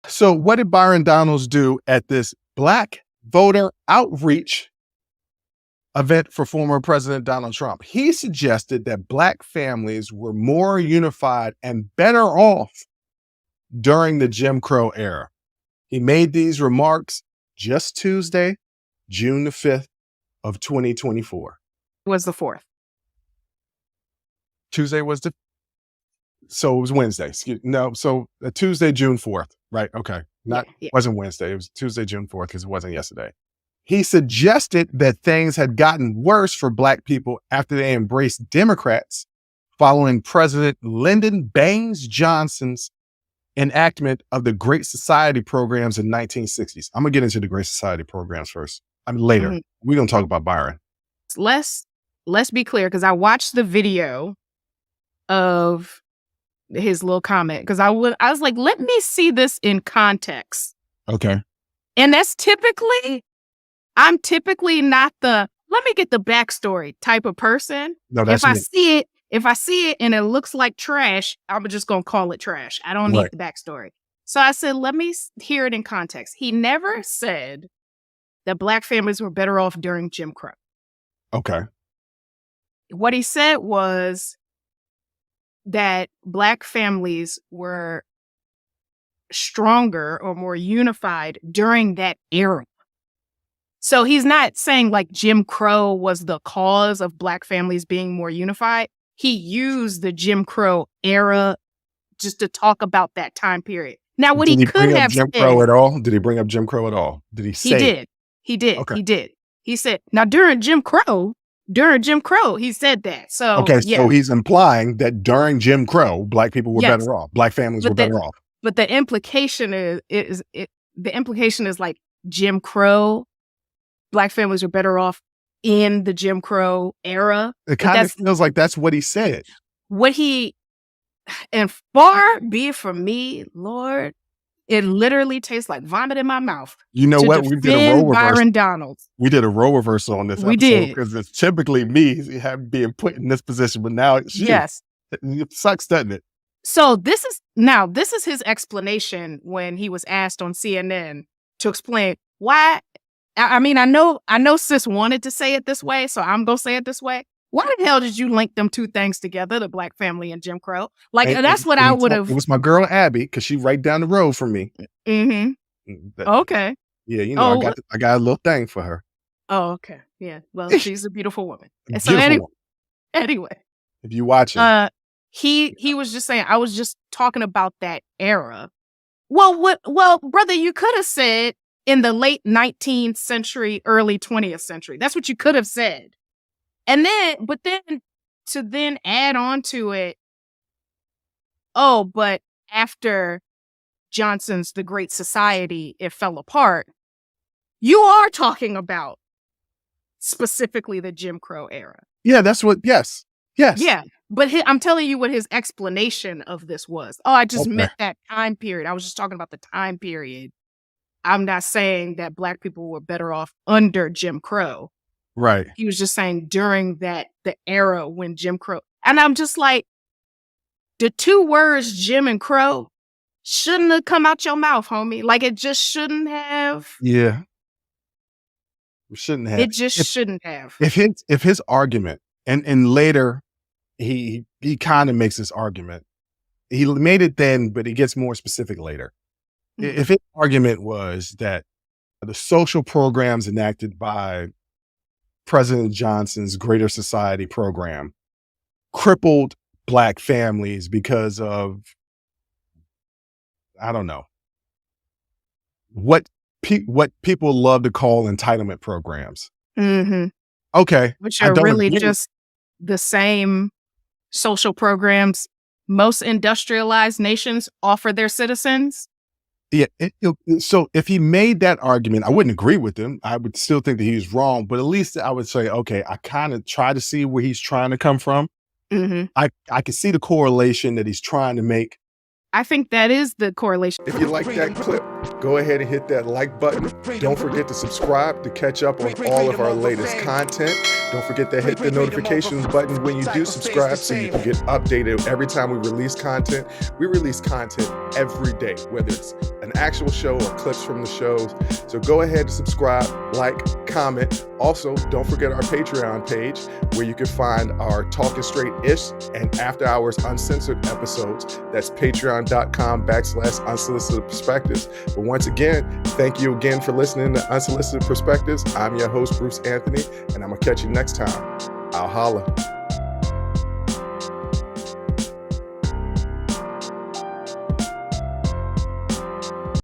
So what did Byron Donalds do at this Black voter outreach event for former President Donald Trump? He suggested that Black families were more unified and better off during the Jim Crow era. He made these remarks just Tuesday, June the 5th of 2024. Was the 4th. Tuesday was so it was Wednesday. Tuesday, June 4th, right? Okay. Wasn't Wednesday. It was Tuesday, June 4th, because it wasn't yesterday. He suggested that things had gotten worse for Black people after they embraced Democrats following President Lyndon Baines Johnson's enactment of the Great Society programs in 1960s. I'm going to get into the Great Society programs first. Later. Mm-hmm. We're going to talk about Byron. Let's be clear, because I watched the video of his little comment, because I was like, let me see this in context. Okay. And I'm typically not the let me get the backstory type of person. No, that's me. If I see it and it looks like trash, I'm just going to call it trash. I don't need the backstory. So I said, let me hear it in context. He never said that Black families were better off during Jim Crow. Okay. What he said was that Black families were stronger or more unified during that era. So he's not saying like Jim Crow was the cause of Black families being more unified. He used the Jim Crow era just to talk about that time period. Now, what he could have said... Did he bring up Jim Crow at all? Did he bring up Jim Crow at all? Did he say... He did. Okay. He did. He said, now during Jim Crow, he said that. So, okay, so he's implying that during Jim Crow, Black people were better off. Black families were better off. But the implication is like Jim Crow, Black families are better off in the Jim Crow era. It kind of feels like that's what he said. And far be it from me, Lord, it literally tastes like vomit in my mouth. You know what? We did a role reversal. Byron Donalds. We did a role reversal on this episode. We did. Because it's typically me being put in this position, but now it's you. Yes. It sucks, doesn't it? So this is his explanation when he was asked on CNN to explain why. I mean, I know sis wanted to say it this way, so I'm going to say it this way. Why the hell did you link them two things together, the Black family and Jim Crow? What I would have. It was my girl Abby, because she right down the road from me. Mm-hmm. Okay. Yeah, I got a little thing for her. Oh, okay. Yeah. Well, she's a beautiful woman. And so anyway, if you watch it, he was just saying, I was just talking about that era. Well, brother, you could have said in the late 19th century, early 20th century. That's what you could have said. But then add on to it, but after Johnson's The Great Society, it fell apart. You are talking about specifically the Jim Crow era. Yeah, yes. Yeah, but I'm telling you what his explanation of this was. Oh, I just meant that time period. I was just talking about the time period. I'm not saying that Black people were better off under Jim Crow. Right. He was just saying during the era when Jim Crow. And I'm just like, the two words Jim and Crow shouldn't have come out your mouth, homie. Like, it just shouldn't have. Yeah. It shouldn't have. It just shouldn't have. If his argument, and later he kind of makes this argument. He made it then, but he gets more specific later. Mm-hmm. If his argument was that the social programs enacted by President Johnson's Greater Society program crippled Black families because of, I don't know, what people love to call entitlement programs. Mm-hmm. Okay. Which are really just the same social programs most industrialized nations offer their citizens. Yeah. So if he made that argument, I wouldn't agree with him. I would still think that he was wrong, but at least I would say, okay, I kind of try to see where he's trying to come from. Mm-hmm. I can see the correlation that he's trying to make. I think that is the correlation. If you like that clip, go ahead and hit that like button. Don't forget to subscribe to catch up on all of our latest content. Don't forget to hit the notification button when you do subscribe so you can get updated every time we release content. We release content every day, whether it's an actual show or clips from the shows. So go ahead and subscribe, like, comment. Also, don't forget our Patreon page where you can find our Talking Straight-ish and After Hours Uncensored episodes. That's patreon.com/unsolicited perspectives. But once again, thank you again for listening to Unsolicited Perspectives. I'm your host, Bruce Anthony, and I'm going to catch you next time. I'll holla.